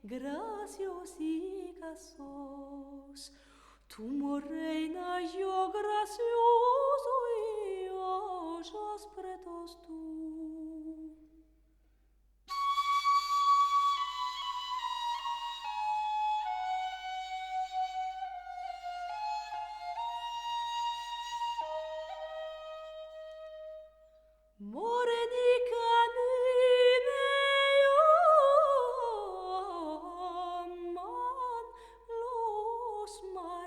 Graciosica sos, tu morena, yo gracioso y ojos pretos tú. Morenica aman los marineros.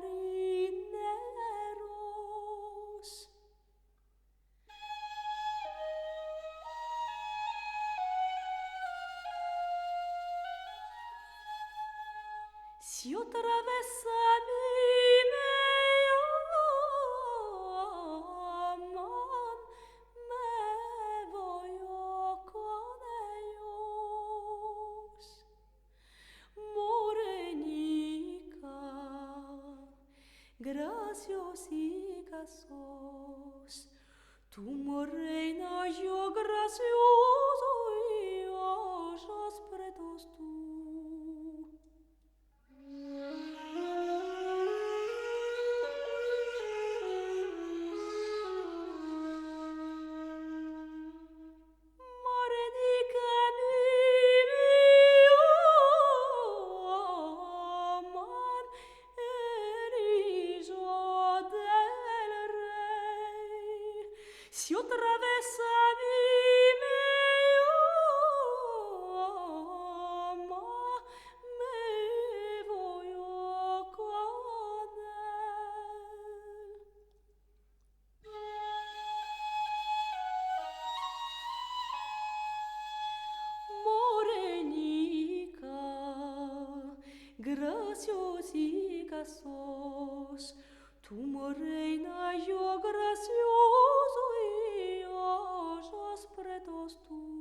Si otra vez a mí me llaman, me voy yo con ellos. Morenica, graciosica sos, tu morena, yo gracioso y ojos pretos tú. Morenica aman el hijo del rey. Si otra vez a mí me llama, me voy yo con él. Morenica, graciosica sos, tu morena, yo gracioso y ojos pretos tú.